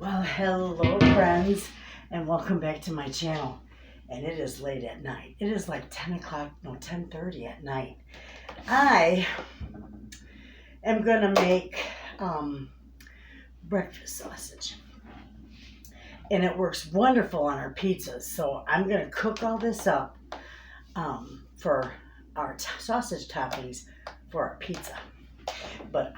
Well, hello friends, and welcome back to my channel. And it is late at night. It is like 10 o'clock, no, 10:30 at night. I am gonna make breakfast sausage. And it works wonderful on our pizzas. So I'm gonna cook all this up for our sausage toppings for our pizza. But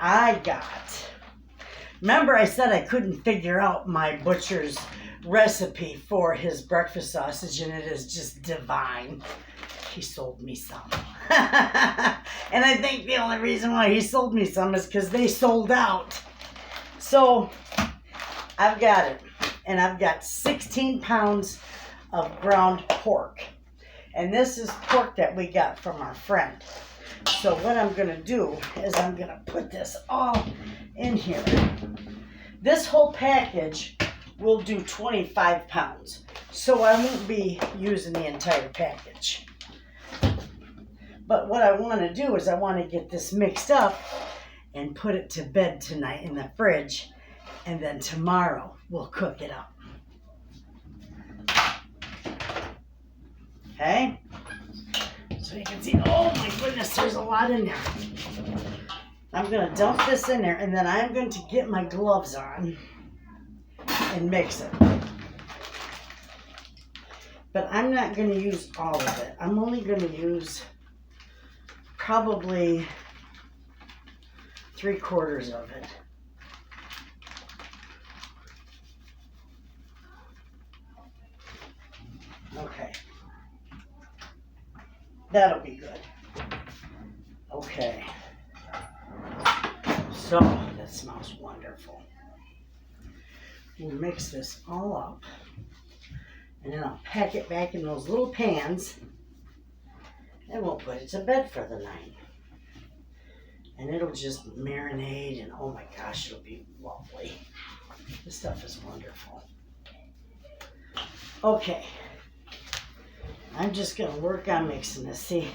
remember I said I couldn't figure out my butcher's recipe for his breakfast sausage, and it is just divine. He sold me some. And I think the only reason why he sold me some is because they sold out. So I've got it. And I've got 16 pounds of ground pork. And this is pork that we got from our friend. So what I'm going to do is I'm going to put this all in here. This whole package will do 25 pounds. So I won't be using the entire package. But what I want to do is I want to get this mixed up and put it to bed tonight in the fridge. And then tomorrow we'll cook it up. Okay? So you can see, oh my goodness, there's a lot in there. I'm going to dump this in there, and then I'm going to get my gloves on and mix it. But I'm not going to use all of it. I'm only going to use probably 3/4 of it. Okay. That'll be good. Okay. So, that smells wonderful. We'll mix this all up. And then I'll pack it back in those little pans. And we'll put it to bed for the night. And it'll just marinate, and oh my gosh, it'll be lovely. This stuff is wonderful. Okay. I'm just going to work on mixing this, see?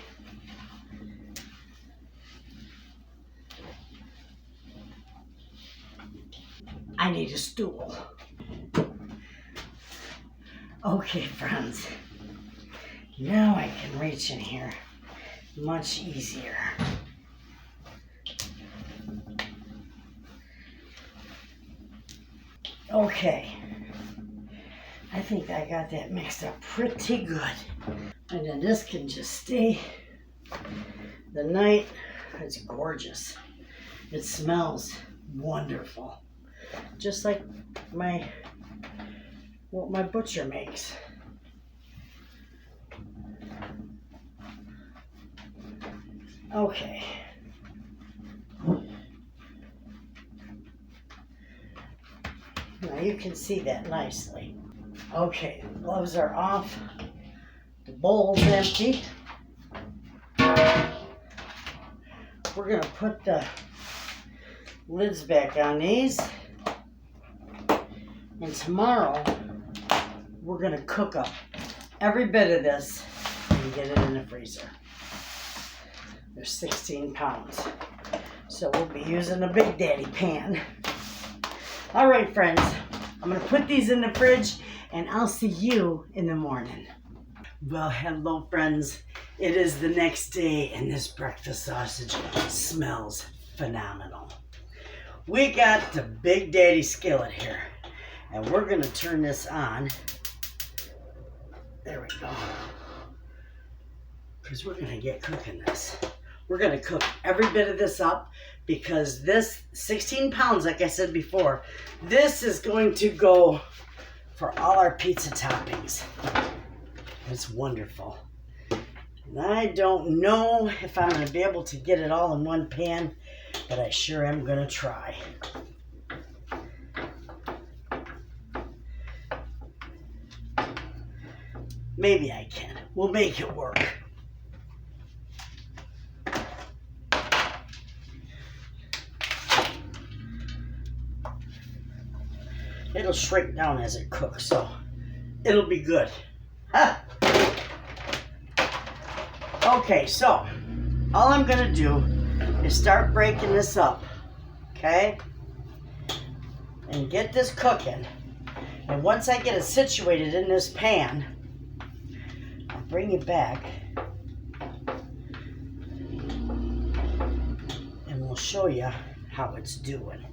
I need a stool. Okay, friends. Now I can reach in here much easier. Okay. I think I got that mixed up pretty good. And then this can just stay the night. It's gorgeous. It smells wonderful. Just like what my butcher makes. Okay. Now you can see that nicely. Okay, the gloves are off. The bowl's empty. We're going to put the lids back on these. And tomorrow, we're going to cook up every bit of this and get it in the freezer. There's 16 pounds. So we'll be using a Big Daddy pan. All right, friends. I'm going to put these in the fridge, and I'll see you in the morning. Well, hello, friends. It is the next day, and this breakfast sausage smells phenomenal. We got the Big Daddy skillet here, and we're going to turn this on. There we go. Because we're going to get cooking this. We're going to cook every bit of this up, because this 16 pounds, like I said before, this is going to go for all our pizza toppings. It's wonderful. And I don't know if I'm going to be able to get it all in one pan, but I sure am going to try. Maybe I can. We'll make it work. It'll shrink down as it cooks, so it'll be good. Ha! Okay, so all I'm going to do is start breaking this up, okay? And and get this cooking. And once I get it situated in this pan, I'll bring it back and we'll show you how it's doing.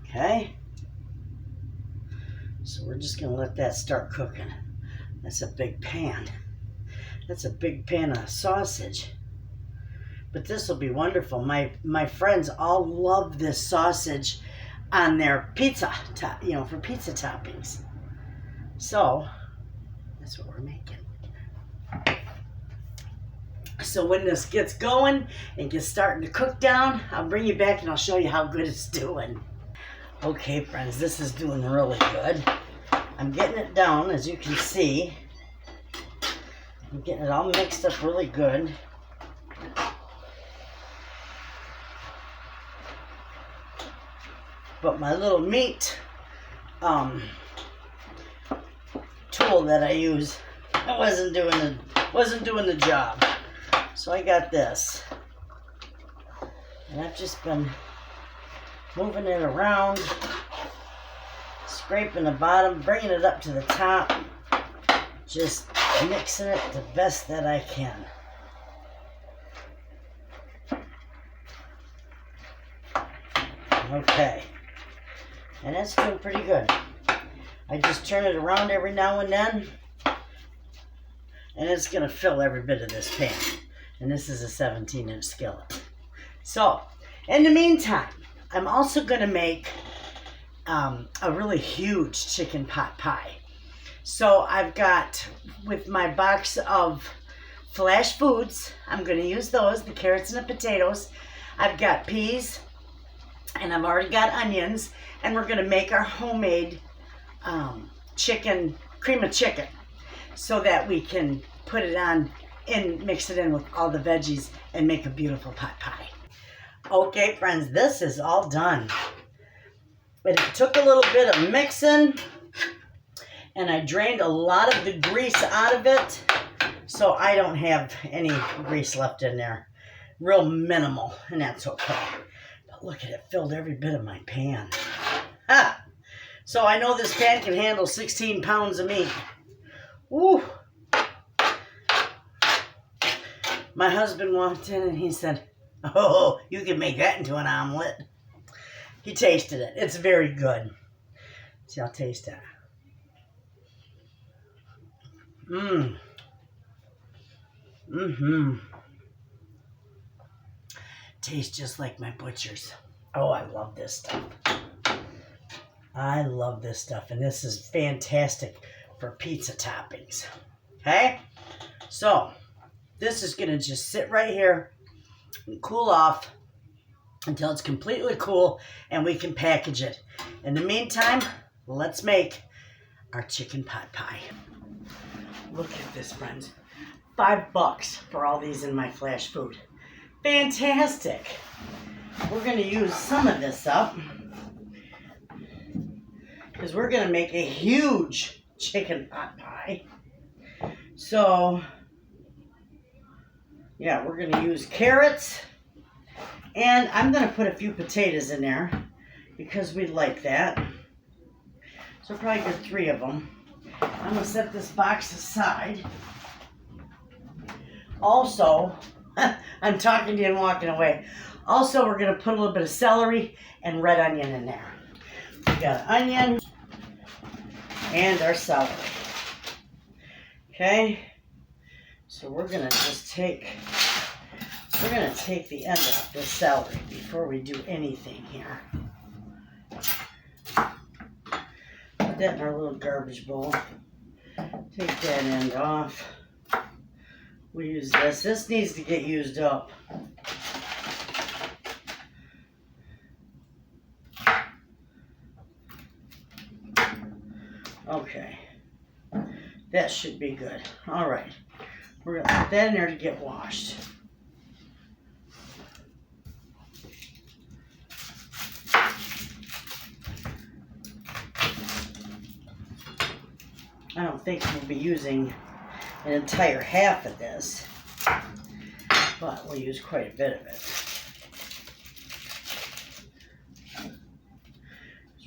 Okay? So we're just going to let that start cooking. That's a big pan. That's a big pan of sausage. But this will be wonderful. My friends all love this sausage on their pizza, for pizza toppings. So that's what we're making. So when this gets going and gets starting to cook down, I'll bring you back and I'll show you how good it's doing. Okay, friends, this is doing really good. I'm getting it down, as you can see. I'm getting it all mixed up really good. But my little meat tool that I use, wasn't doing the job. So I got this, and I've just been moving it around, scraping the bottom, bringing it up to the top, just mixing it the best that I can. Okay. And that's doing pretty good. I just turn it around every now and then, and it's going to fill every bit of this pan. And this is a 17-inch skillet. So, in the meantime, I'm also going to make a really huge chicken pot pie. So I've got, with my box of Flash Foods, I'm going to use those, the carrots and the potatoes. I've got peas, and I've already got onions, and we're going to make our homemade chicken, cream of chicken, so that we can put it on and mix it in with all the veggies and make a beautiful pot pie. Okay, friends, this is all done. But it took a little bit of mixing, and I drained a lot of the grease out of it, so I don't have any grease left in there. Real minimal, and that's okay. But look at it, filled every bit of my pan. Ah! So I know this pan can handle 16 pounds of meat. Woo! My husband walked in and he said, "Oh, you can make that into an omelet." He tasted it. It's very good. See, I'll taste it. Tastes just like my butcher's. Oh, I love this stuff. I love this stuff, and this is fantastic for pizza toppings. Okay? So, this is going to just sit right here and cool off until it's completely cool and we can package it. In the meantime, let's make our chicken pot pie. Look at this, friends. $5 for all these in my Flash Food. Fantastic. We're going to use some of this up because we're going to make a huge chicken pot pie. So, yeah, we're going to use carrots, and I'm going to put a few potatoes in there because we like that. So probably get 3 of them. I'm going to set this box aside. Also, I'm talking to you and walking away. Also, we're going to put a little bit of celery and red onion in there. We got onion and our celery. Okay? So we're going to just take the end off this celery before we do anything here. Put that in our little garbage bowl. Take that end off. We use this. This needs to get used up. Okay. That should be good. All right. We're going to put that in there to get washed. I don't think we'll be using an entire half of this, but we'll use quite a bit of it.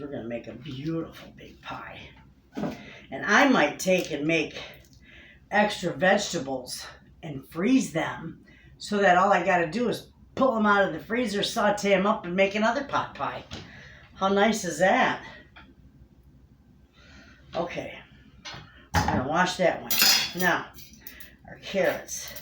we're going to make a beautiful big pie. And I might take and make extra vegetables and freeze them so that all I got to do is pull them out of the freezer, saute them up, and make another pot pie. How nice is that? Okay, I'm going to wash that one. Now, our carrots.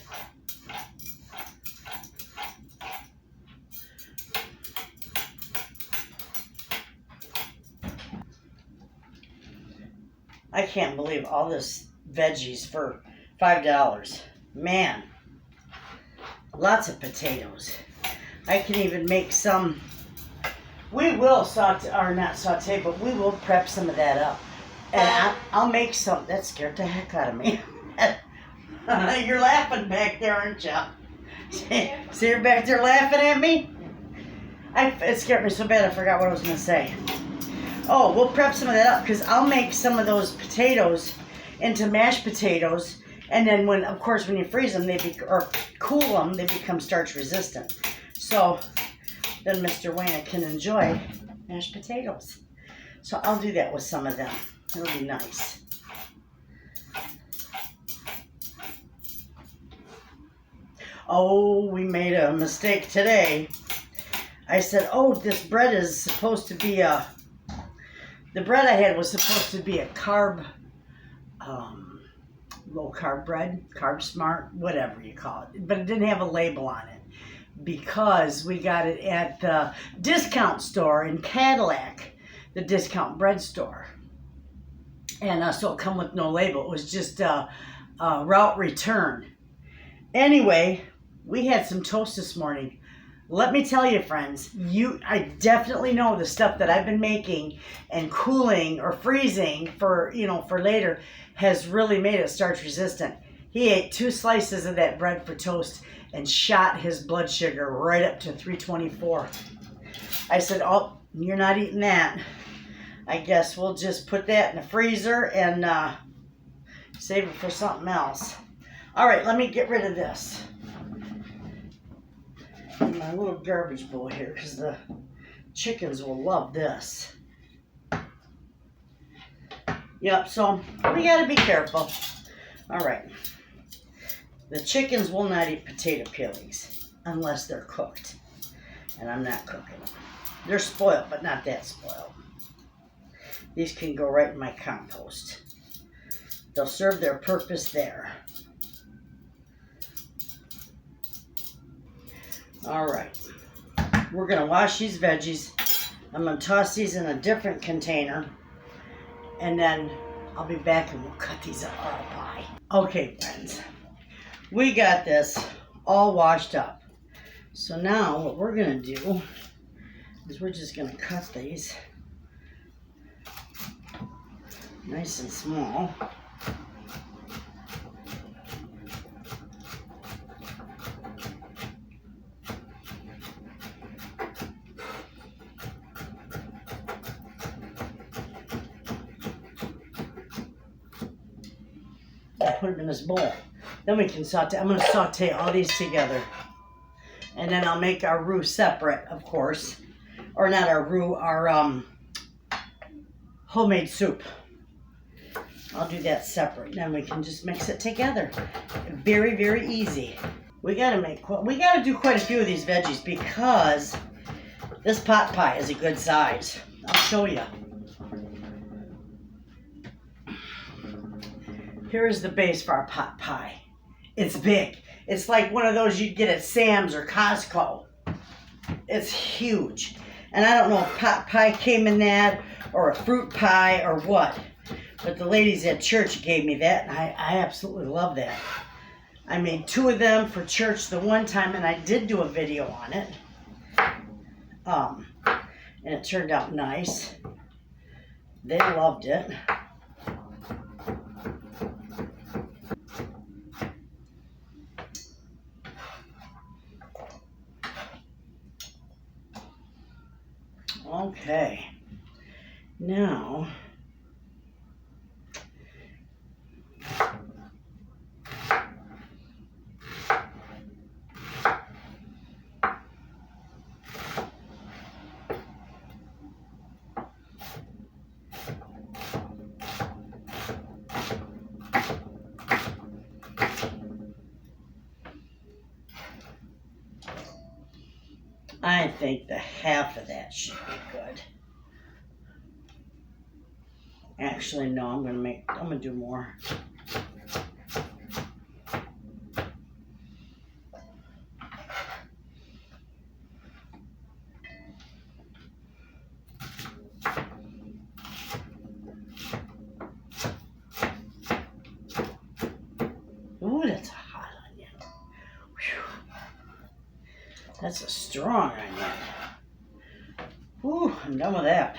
I can't believe all this veggies for $5. Man, lots of potatoes. I can even make some. We will saute, or not saute, but we will prep some of that up. And I'll make some. That scared the heck out of me. You're laughing back there, aren't you? See, you're back there laughing at me? It scared me so bad I forgot what I was going to say. Oh, we'll prep some of that up because I'll make some of those potatoes into mashed potatoes. And then when you freeze them, or cool them, they become starch resistant. So then Mr. Wayna can enjoy mashed potatoes. So I'll do that with some of them. It'll be nice. Oh, we made a mistake today. I said, oh, this bread is supposed to be the bread I had was supposed to be a low carb bread, carb smart, whatever you call it. But it didn't have a label on it because we got it at the discount store in Cadillac, the discount bread store. And so it come with no label. It was just a route return. Anyway, we had some toast this morning. Let me tell you, friends, I definitely know the stuff that I've been making and cooling or freezing for later has really made it starch resistant. He ate 2 slices of that bread for toast and shot his blood sugar right up to 324. I said, oh, you're not eating that. I guess we'll just put that in the freezer and save it for something else. All right, let me get rid of this. My little garbage bowl here because the chickens will love this. Yep, so we got to be careful. All right. The chickens will not eat potato peelings unless they're cooked. And I'm not cooking them. They're spoiled, but not that spoiled. These can go right in my compost. They'll serve their purpose there. All right, we're going to wash these veggies. I'm going to toss these in a different container, and then I'll be back and we'll cut these up for our pie. Okay, friends, we got this all washed up. So now what we're going to do is we're just going to cut these nice and small. Put them in this bowl. Then we can saute. I'm going to saute all these together. And then I'll make our roux separate, of course. Or not our roux, our homemade soup. I'll do that separate. Then we can just mix it together. Very, very easy. We got to do quite a few of these veggies because this pot pie is a good size. I'll show you. Here is the base for our pot pie. It's big. It's like one of those you'd get at Sam's or Costco. It's huge. And I don't know if pot pie came in that or a fruit pie or what. But the ladies at church gave me that, and I absolutely love that. I made 2 of them for church the one time, and I did do a video on it. And it turned out nice. They loved it. Okay, now think the half of that should be good. Actually, no, I'm gonna do more. Ooh, that's a hot onion. Whew. That's a strong onion. Ooh, I'm done with that.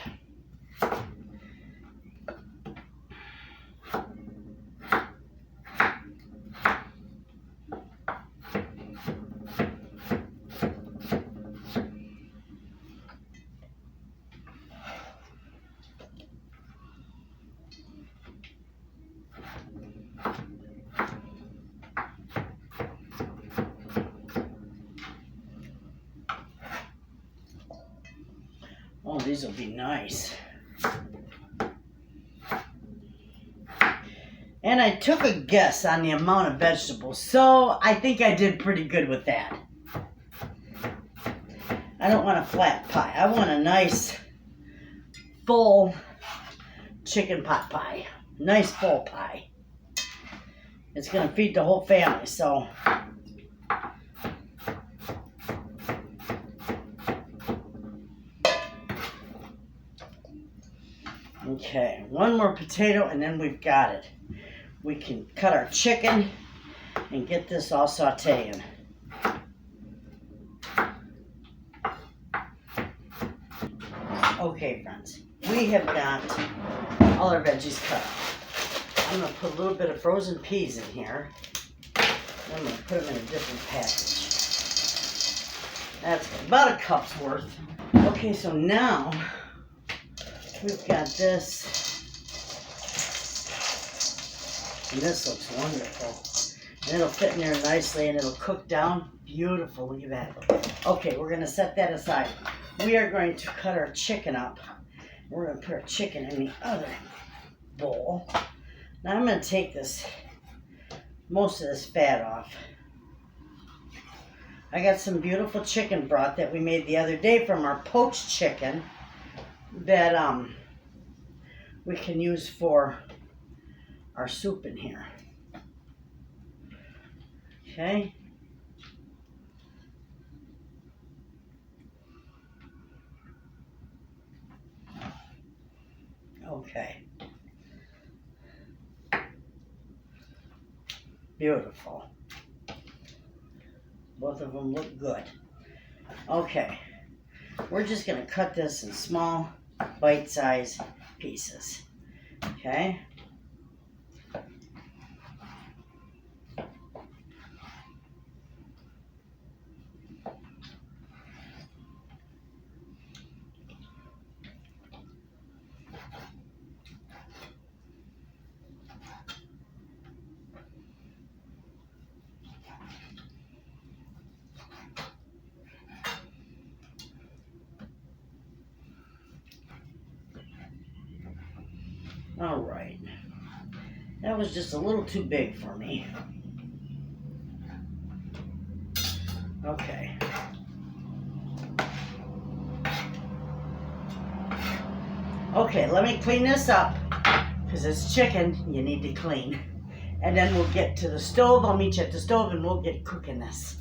Oh, these will be nice. And I took a guess on the amount of vegetables, so I think I did pretty good with that. I don't want a flat pie. I want a nice, full chicken pot pie. Nice full pie. It's going to feed the whole family, so... Okay, one more potato and then we've got it. We can cut our chicken and get this all sauteing. Okay, friends, we have got all our veggies cut up. I'm going to put a little bit of frozen peas in here. I'm going to put them in a different package. That's about a cup's worth. Okay, so now we've got this, and this looks wonderful. And it'll fit in there nicely, and it'll cook down beautiful. Look at that. Okay, we're going to set that aside. We are going to cut our chicken up. We're going to put our chicken in the other bowl. Now I'm going to take most of this fat off. I got some beautiful chicken broth that we made the other day from our poached chicken that we can use for our soup in here. Okay. Okay. Beautiful. Both of them look good. Okay. We're just going to cut this in small, bite-sized pieces. Okay? All right. That was just a little too big for me. Okay. Okay, let me clean this up because it's chicken you need to clean. And then we'll get to the stove. I'll meet you at the stove and we'll get cooking this.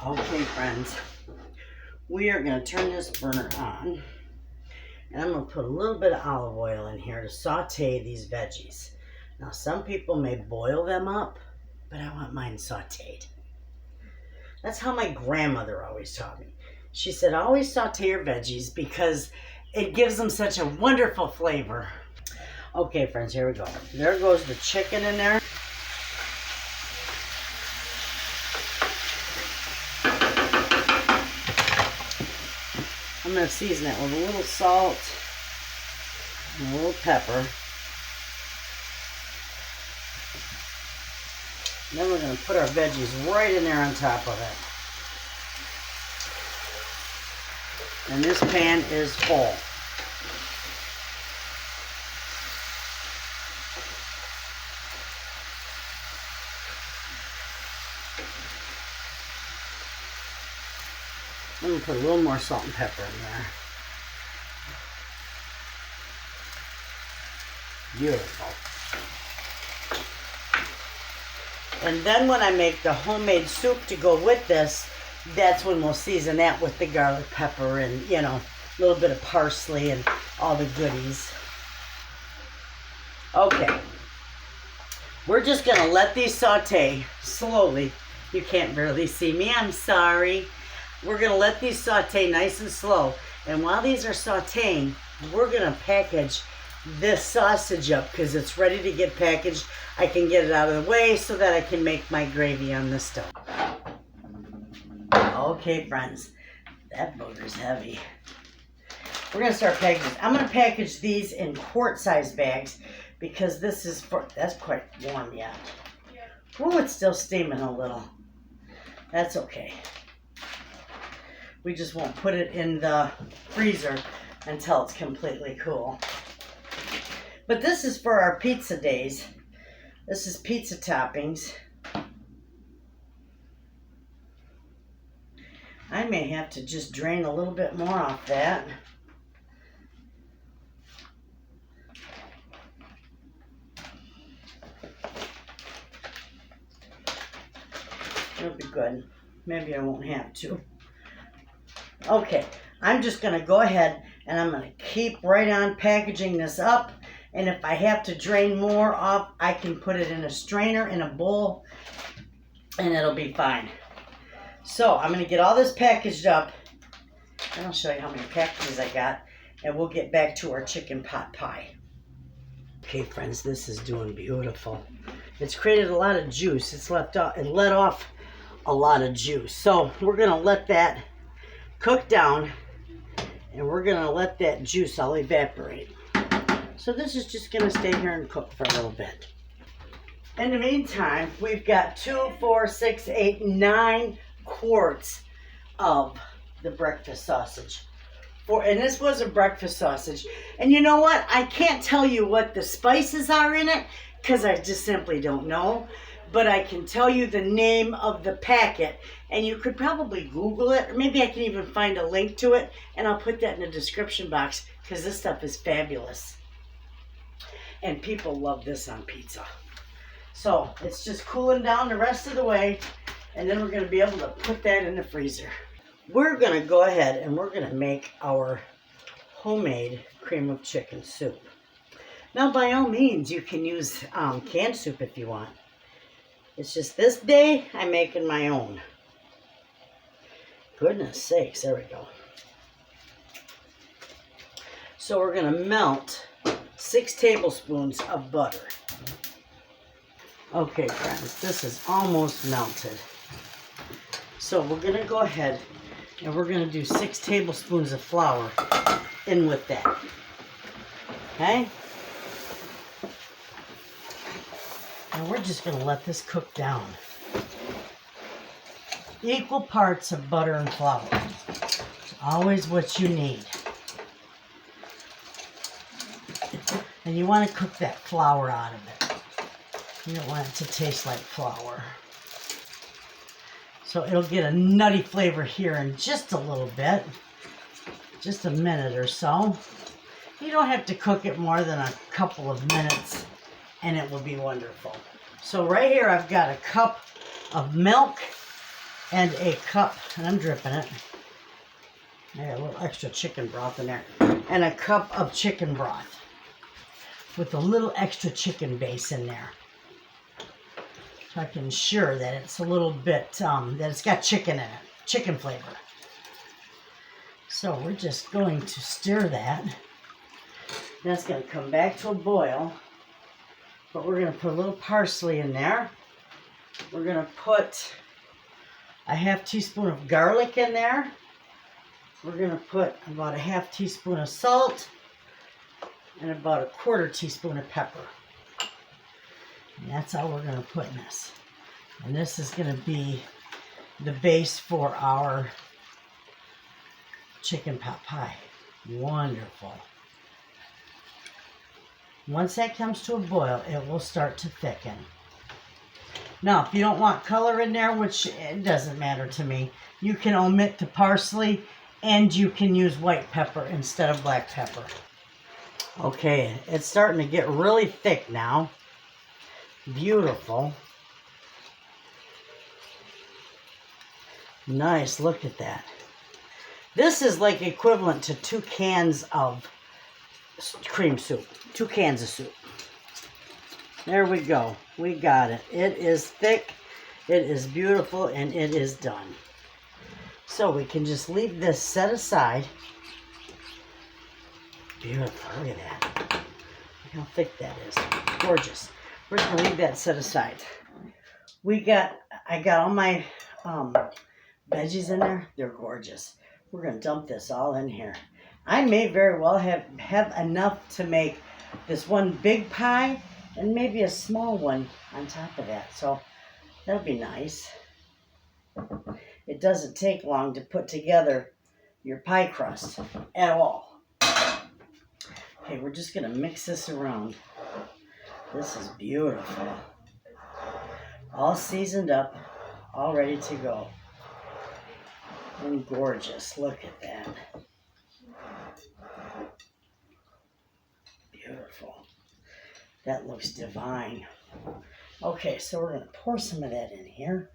Okay, friends. We are going to turn this burner on, and I'm going to put a little bit of olive oil in here to saute these veggies. Now, some people may boil them up, but I want mine sauteed. That's how my grandmother always taught me. She said, always saute your veggies because it gives them such a wonderful flavor. Okay, friends, here we go. There goes the chicken in there. I'm going to season it with a little salt and a little pepper. And then we're going to put our veggies right in there on top of it. And this pan is full. I'm going to put a little more salt and pepper in there. Beautiful. And then when I make the homemade soup to go with this, that's when we'll season that with the garlic pepper and, you know, a little bit of parsley and all the goodies. Okay. We're just going to let these saute slowly. You can't barely see me. I'm sorry. We're going to let these saute nice and slow. And while these are sauteing, we're going to package this sausage up because it's ready to get packaged. I can get it out of the way so that I can make my gravy on the stove. Okay, friends, that booger's heavy. We're going to start packaging. I'm going to package these in quart-size bags because this is for, that's quite warm yet. Oh, it's still steaming a little. That's okay. We just won't put it in the freezer until it's completely cool. But this is for our pizza days. This is pizza toppings. I may have to just drain a little bit more off that. It'll be good. Maybe I won't have to. Okay, I'm just going to go ahead and I'm going to keep right on packaging this up. And if I have to drain more off, I can put it in a strainer, in a bowl, and it'll be fine. So I'm going to get all this packaged up, and I'll show you how many packages I got, and we'll get back to our chicken pot pie. Okay, friends, this is doing beautiful. It's created a lot of juice. It's let off a lot of juice. So we're going to let that cook down, and we're going to let that juice all evaporate. So this is just going to stay here and cook for a little bit. In the meantime, we've got 2, 4, 6, 8, 9 quarts of the breakfast sausage. And this was a breakfast sausage. And you know what? I can't tell you what the spices are in it because I just simply don't know. But I can tell you the name of the packet. And you could probably Google it. Or maybe I can even find a link to it. And I'll put that in the description box because this stuff is fabulous. And people love this on pizza. So it's just cooling down the rest of the way. And then we're going to be able to put that in the freezer. We're going to go ahead and we're going to make our homemade cream of chicken soup. Now, by all means, you can use canned soup if you want. It's just this day, I'm making my own. Goodness sakes, there we go. So we're going to melt 6 tablespoons of butter. Okay, friends, this is almost melted. So we're going to go ahead and we're going to do 6 tablespoons of flour in with that. Okay? And we're just going to let this cook down. Equal parts of butter and flour. It's always what you need. And you want to cook that flour out of it. You don't want it to taste like flour. So it'll get a nutty flavor here in just a little bit. Just a minute or so. You don't have to cook it more than a couple of minutes and it will be wonderful. So right here I've got a cup of milk and a cup, and I'm dripping it. I got a little extra chicken broth in there. And a cup of chicken broth with a little extra chicken base in there. So I can ensure that it's a little bit, that it's got chicken in it, chicken flavor. So we're just going to stir that. That's going to come back to a boil. But we're going to put a little parsley in there. We're going to put a ½ teaspoon of garlic in there. We're going to put about a ½ teaspoon of salt and about a ¼ teaspoon of pepper. And that's all we're going to put in this. And this is going to be the base for our chicken pot pie. Wonderful. Once that comes to a boil, it will start to thicken. Now, if you don't want color in there, which it doesn't matter to me, you can omit the parsley and you can use white pepper instead of black pepper. Okay, it's starting to get really thick now. Beautiful. Nice, look at that. This is like equivalent to 2 cans of cream soup. 2 cans of soup. There we go. We got it. It is thick, it is beautiful, and it is done. So we can just leave this set aside. Beautiful. Look at that. Look how thick that is. Gorgeous. We're going to leave that set aside. I got all my veggies in there. They're gorgeous. We're going to dump this all in here. I may very well have enough to make this one big pie and maybe a small one on top of that. So that'll be nice. It doesn't take long to put together your pie crust at all. Okay, we're just going to mix this around. This is beautiful. All seasoned up, all ready to go. And gorgeous. Look at that. Beautiful. That looks divine. Okay, so we're going to pour some of that in here.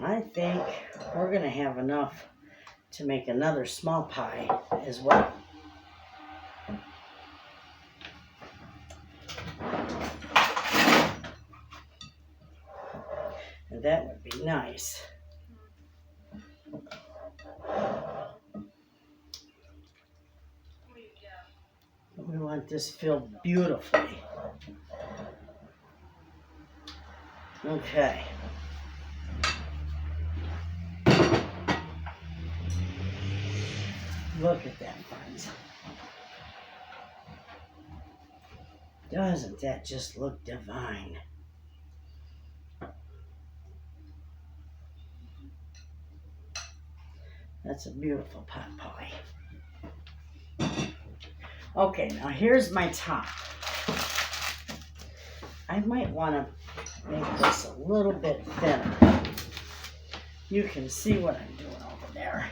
I think we're going to have enough to make another small pie as well. And that would be nice. We want this filled beautifully. Okay. Look at that, friends. Doesn't that just look divine? That's a beautiful pot pie. Okay, now here's my top. I might want to make this a little bit thinner. You can see what I'm doing over there.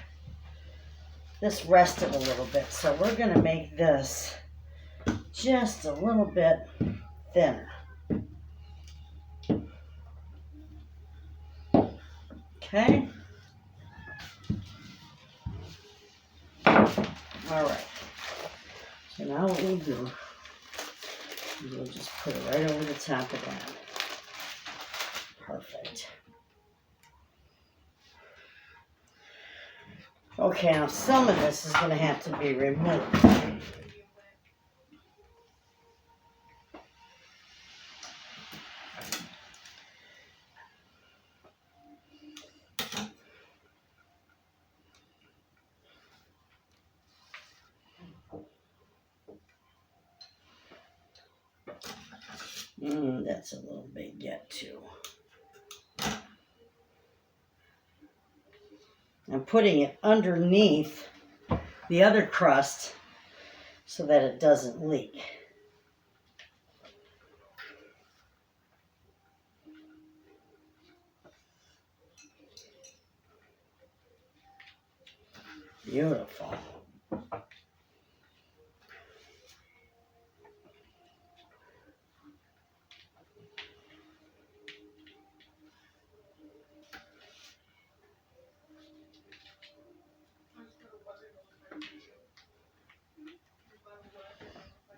This rested a little bit, so we're going to make this just a little bit thinner. Okay? All right. So now what we'll do is we'll just put it right over the top of that. Perfect. Okay, now some of this is going to have to be removed. That's a little big yet too. I'm putting it underneath the other crust so that it doesn't leak. Beautiful.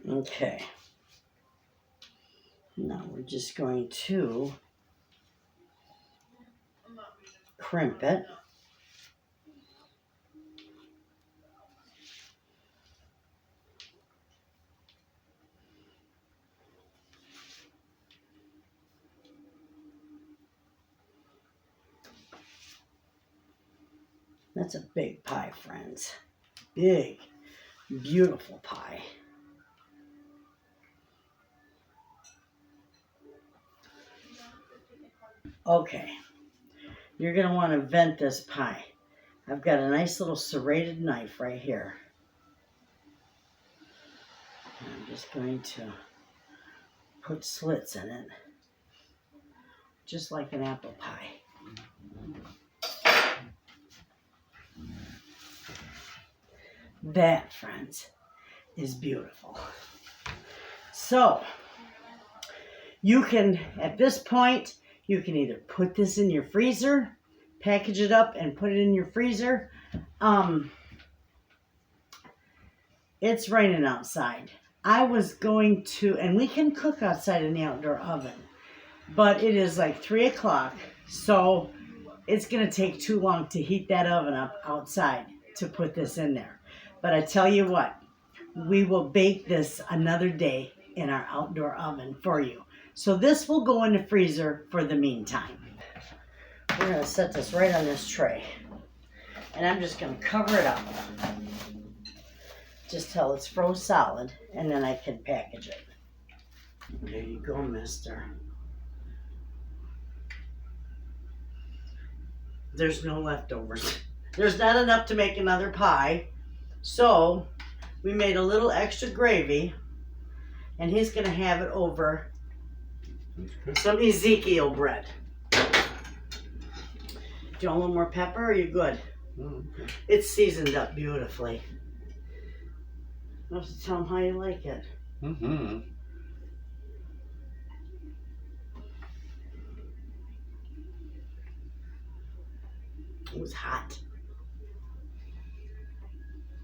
Okay. Now we're just going to crimp it. That's a big pie, friends. Big, beautiful pie. Okay, you're going to want to vent this pie. I've got a nice little serrated knife right here. I'm Just going to put slits in it, just like an apple pie. That, friends, is beautiful. So, you can, at this point, you can either put this in your freezer, package it up and put it in your freezer. It's raining outside. I was going to, and we can cook outside in the outdoor oven, but it is like 3 o'clock, so it's going to take too long to heat that oven up outside to put this in there. But I tell you what, we will bake this another day in our outdoor oven for you. So this will go in the freezer for the meantime. We're going to set this right on this tray, and I'm just going to cover it up just till it's froze solid, and then I can package it. There you go, mister. There's no leftovers. There's not enough to make another pie, so we made a little extra gravy, and he's going to have it over some Ezekiel bread. Do you want a little more pepper, or are you good? Oh, okay. It's seasoned up beautifully. You have to tell him how you like it. Mm-hmm. It was hot.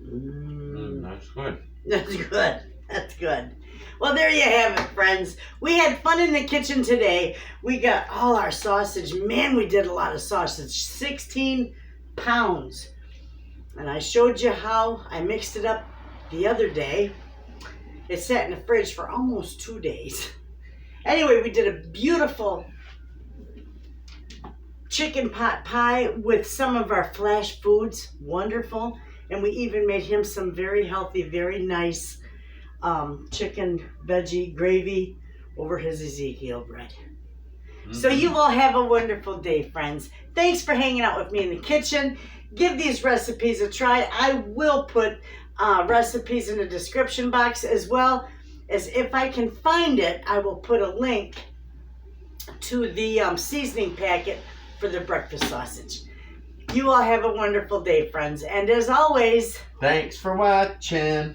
That's good. That's good. That's good. Well, there you have it, friends. We had fun in the kitchen today. We got all our sausage. Man, we did a lot of sausage. 16 pounds. And I showed you how I mixed it up the other day. It sat in the fridge for almost 2 days. Anyway, we did a beautiful chicken pot pie with some of our flash foods. Wonderful. And we even made him some very healthy, very nice chicken veggie gravy over his Ezekiel bread. Mm-hmm. So you all have a wonderful day, friends. Thanks for hanging out with me in the kitchen. Give these recipes a try. I will put recipes in the description box, as well as, if I can find it, I will put a link to the seasoning packet for the breakfast sausage. You all have a wonderful day, friends. And as always, thanks for watching.